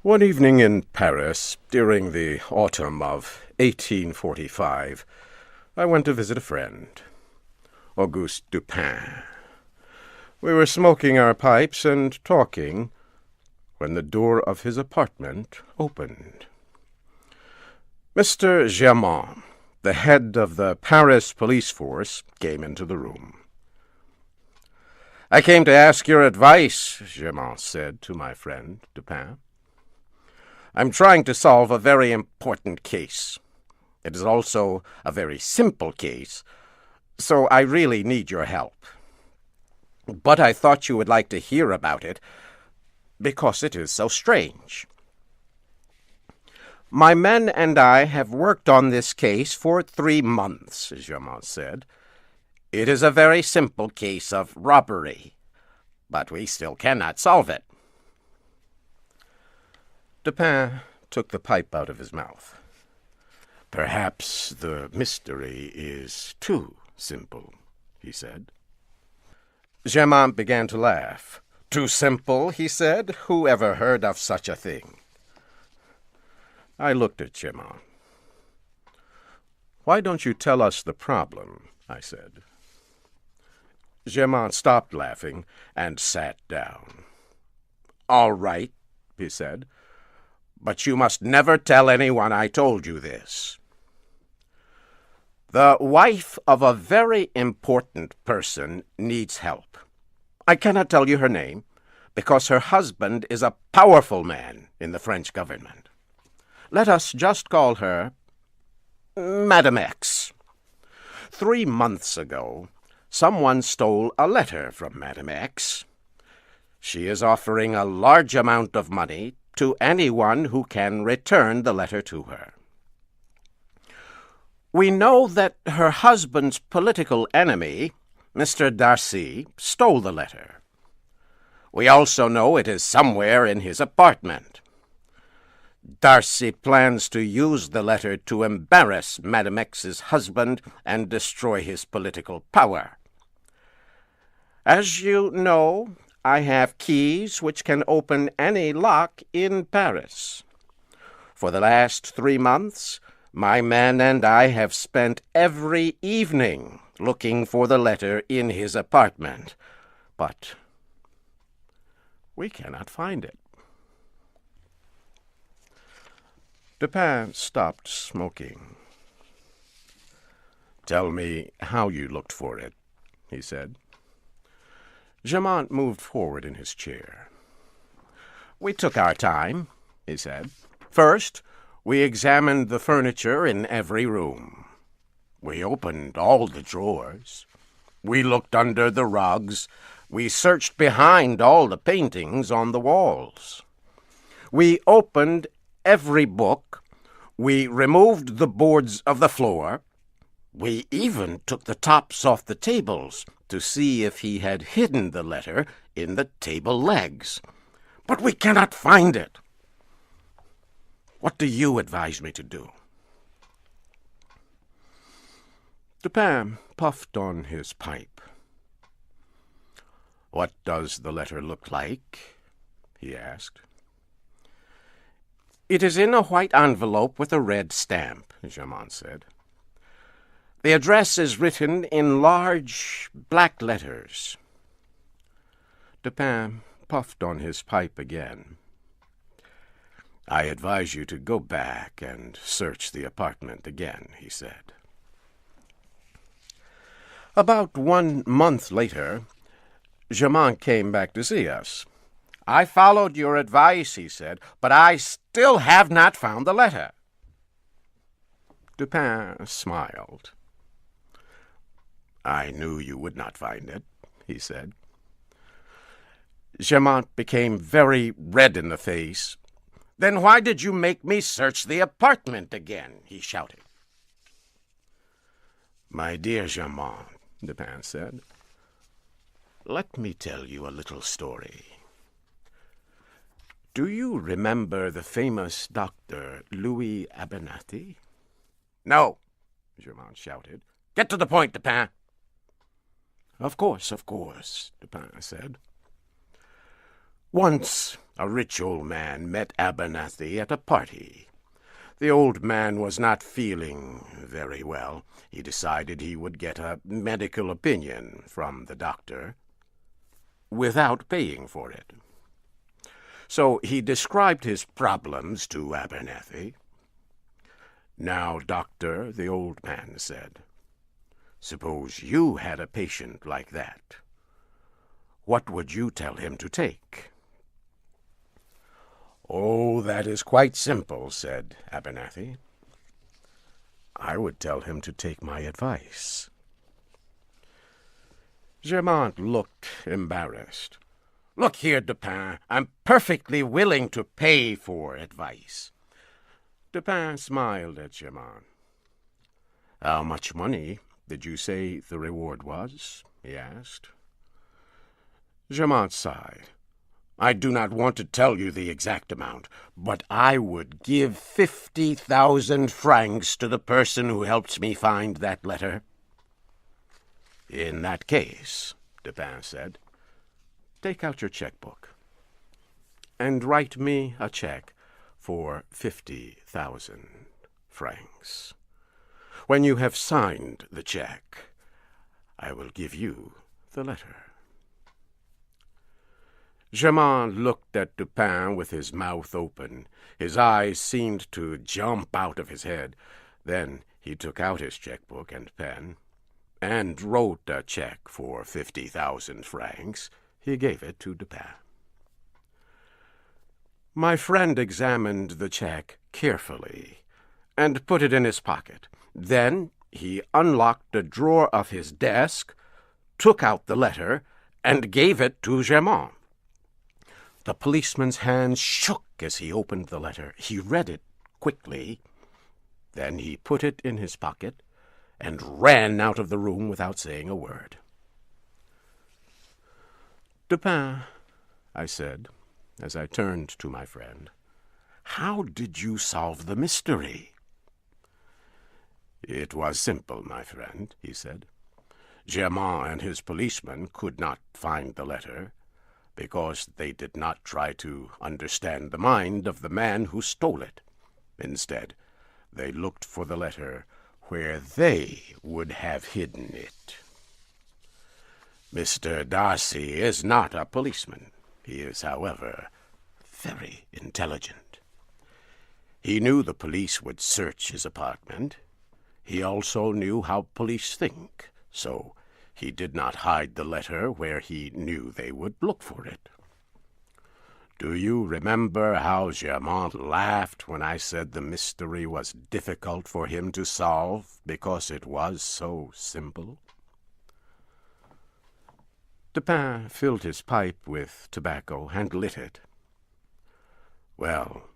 One evening in Paris, during the autumn of 1845, I went to visit a friend, Auguste Dupin. We were smoking our pipes and talking when the door of his apartment opened. Mr. Germain, the head of the Paris police force, came into the room. "I came to ask your advice," Germain said to my friend Dupin. "I'm trying to solve a very important case. It is also a very simple case, so I really need your help. But I thought you would like to hear about it, because it is so strange. My men and I have worked on this case for 3 months, Germain said. It is a very simple case of robbery, but we still cannot solve it." Dupin took the pipe out of his mouth. "Perhaps the mystery is too simple," he said. Germain began to laugh. "Too simple," he said. "Who ever heard of such a thing?" I looked at Germain. "Why don't you tell us the problem?" I said. Germain stopped laughing and sat down. "All right," he said. "But you must never tell anyone I told you this. The wife of a very important person needs help. I cannot tell you her name, because her husband is a powerful man in the French government. Let us just call her Madame X. 3 months ago, someone stole a letter from Madame X. She is offering a large amount of money to anyone who can return the letter to her. We know that her husband's political enemy, Mr. Darcy, stole the letter. We also know it is somewhere in his apartment. Darcy plans to use the letter to embarrass Madame X's husband and destroy his political power. As you know, I have keys which can open any lock in Paris. For the last 3 months, my men and I have spent every evening looking for the letter in his apartment, but we cannot find it." Dupin stopped smoking. "Tell me how you looked for it," he said. Germain moved forward in his chair. "We took our time," he said. "First, we examined the furniture in every room. We opened all the drawers. We looked under the rugs. We searched behind all the paintings on the walls. We opened every book. We removed the boards of the floor. We even took the tops off the tables to see if he had hidden the letter in the table legs. But we cannot find it. What do you advise me to do?" Dupin puffed on his pipe. "What does the letter look like?" he asked. "It is in a white envelope with a red stamp," Germain said. "The address is written in large black letters." Dupin puffed on his pipe again. "I advise you to go back and search the apartment again," he said. About 1 month later, Germain came back to see us. "I followed your advice," he said, "but I still have not found the letter." Dupin smiled. "I knew you would not find it," he said. Germain became very red in the face. "Then why did you make me search the apartment again?" he shouted. "My dear Germain," Dupin said, "let me tell you a little story. Do you remember the famous Dr. Louis Abernathy?" "No," Germain shouted. "Get to the point, Dupin." Of course, Dupin said. Once a rich old man met Abernathy at a party. The old man was not feeling very well. He decided he would get a medical opinion from the doctor without paying for it. So he described his problems to Abernathy. "Now, doctor," the old man said, "suppose you had a patient like that. What would you tell him to take?" "Oh, that is quite simple," said Abernathy. "I would tell him to take my advice." Germain looked embarrassed. "Look here, Dupin, I'm perfectly willing to pay for advice." Dupin smiled at Germain. "How much money did you say the reward was?" he asked. Germain sighed. "I do not want to tell you the exact amount, but I would give 50,000 francs to the person who helps me find that letter." "In that case," Dupin said, "take out your checkbook and write me a check for 50,000 francs. When you have signed the check, I will give you the letter." Germain looked at Dupin with his mouth open. His eyes seemed to jump out of his head. Then he took out his checkbook and pen, and wrote a check for 50,000 francs. He gave it to Dupin. My friend examined the check carefully, and put it in his pocket. Then he unlocked a drawer of his desk, took out the letter, and gave it to Germain. The policeman's hand shook as he opened the letter. He read it quickly. Then he put it in his pocket and ran out of the room without saying a word. "Dupin," I said, as I turned to my friend, "how did you solve the mystery?" "It was simple, my friend," he said. "Germain and his policeman could not find the letter, because they did not try to understand the mind of the man who stole it. Instead, they looked for the letter where they would have hidden it. Mr. Darcy is not a policeman. He is, however, very intelligent. He knew the police would search his apartment. He also knew how police think, so he did not hide the letter where he knew they would look for it. Do you remember how Germain laughed when I said the mystery was difficult for him to solve because it was so simple?" Dupin filled his pipe with tobacco and lit it. "Well,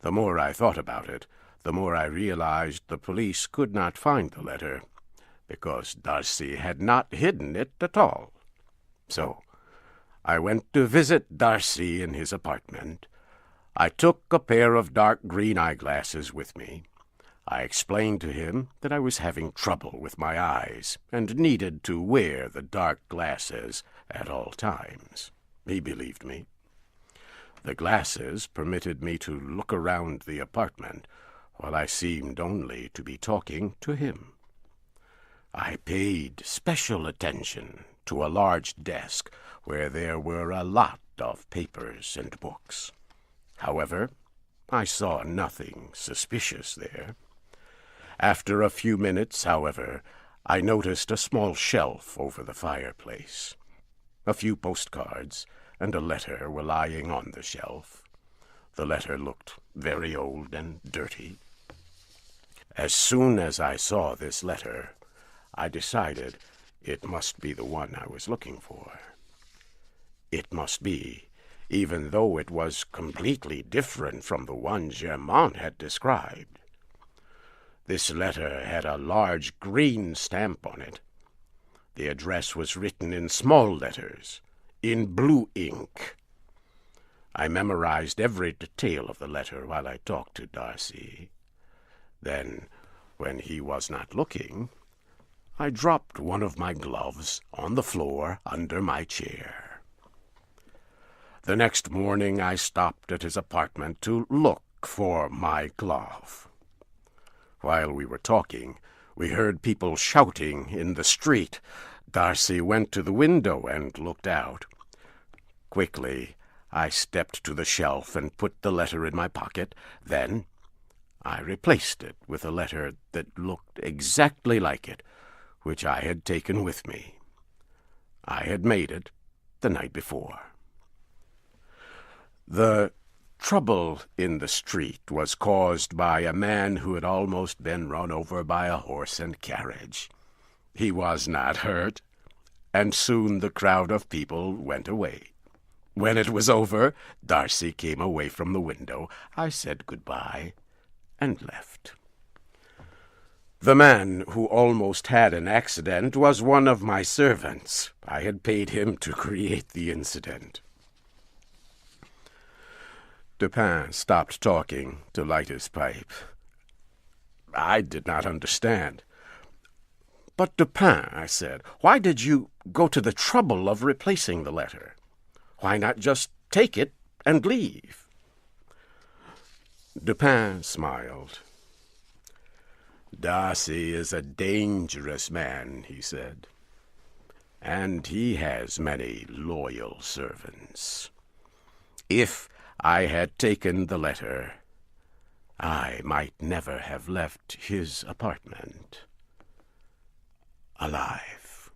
the more I thought about it, the more I realized the police could not find the letter, because Darcy had not hidden it at all. So I went to visit Darcy in his apartment. I took a pair of dark green eyeglasses with me. I explained to him that I was having trouble with my eyes and needed to wear the dark glasses at all times. He believed me. The glasses permitted me to look around the apartment while I seemed only to be talking to him. I paid special attention to a large desk where there were a lot of papers and books. However, I saw nothing suspicious there. After a few minutes, however, I noticed a small shelf over the fireplace. A few postcards and a letter were lying on the shelf. The letter looked very old and dirty. As soon as I saw this letter, I decided it must be the one I was looking for. It must be, even though it was completely different from the one Germain had described. This letter had a large green stamp on it. The address was written in small letters, in blue ink. I memorized every detail of the letter while I talked to Darcy. Then, when he was not looking, I dropped one of my gloves on the floor under my chair. The next morning I stopped at his apartment to look for my glove. While we were talking, we heard people shouting in the street. Darcy went to the window and looked out. Quickly, I stepped to the shelf and put the letter in my pocket. Then I replaced it with a letter that looked exactly like it, which I had taken with me. I had made it the night before. The trouble in the street was caused by a man who had almost been run over by a horse and carriage. He was not hurt, and soon the crowd of people went away. When it was over, Darcy came away from the window. I said goodbye and left. The man who almost had an accident was one of my servants. I had paid him to create the incident. Dupin stopped talking to light his pipe. I did not understand. "But, Dupin," I said, "why did you go to the trouble of replacing the letter? Why not just take it and leave?" Dupin smiled. "Darcy is a dangerous man," he said, "and he has many loyal servants. If I had taken the letter, I might never have left his apartment alive."